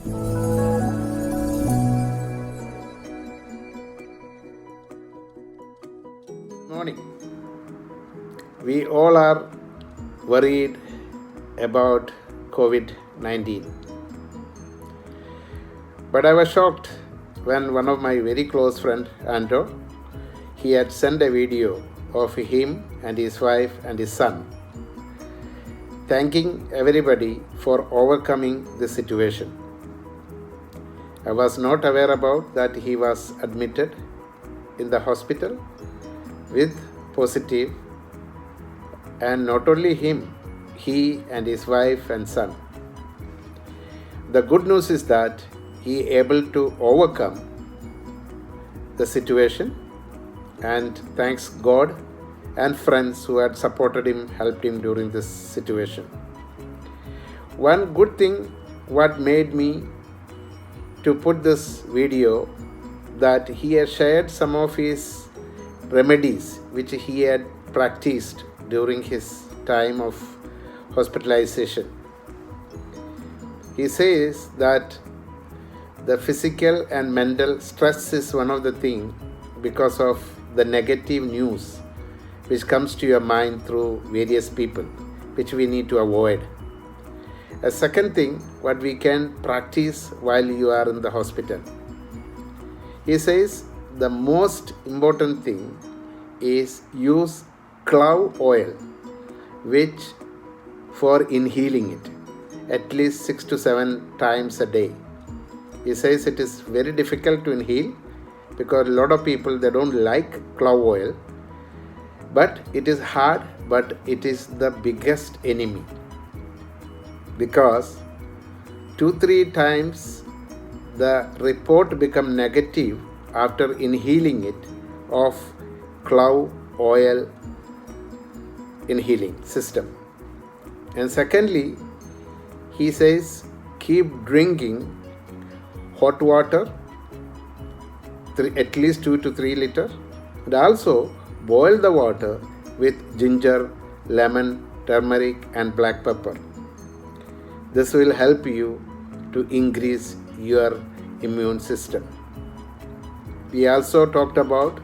Morning. We all are worried about COVID-19. But I was shocked when one of my very close friend, Anto, he had sent a video of him and his wife and his son, thanking everybody for overcoming the situation. I was not aware about that he was admitted in the hospital with positive, and not only him, he and his wife and son. The good news is that he able to overcome the situation, and thanks God and friends who had supported him, helped him during this situation. One good thing what made me to put this video, that he has shared some of his remedies which he had practiced during his time of hospitalization. He says that the physical and mental stress is one of the things because of the negative news which comes to your mind through various people, which we need to avoid. A second thing what we can practice while you are in the hospital. He says the most important thing is use clove oil, which for inhaling it at least 6 to 7 times a day. He says it is very difficult to inhale because a lot of people, they don't like clove oil, but it is hard, but it is the biggest enemy, because 2-3 times the report become negative after inhaling it of clove oil inhaling system. And secondly, he says keep drinking hot water, at least 2 to 3 liters, and also boil the water with ginger, lemon, turmeric and black pepper. This will help you to increase your immune system. We also talked about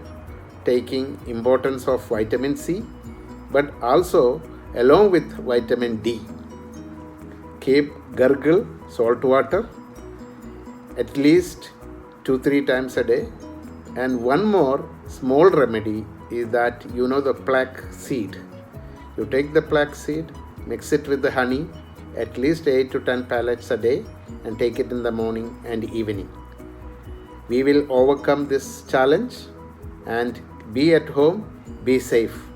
taking importance of vitamin C, but also along with vitamin D. Keep gargle salt water at least 2-3 times a day. And one more small remedy is that the flax seed. You take the flax seed, mix it with the honey, at least 8 to 10 pellets a day, and take it in the morning and evening. We will overcome this challenge and be at home, be safe.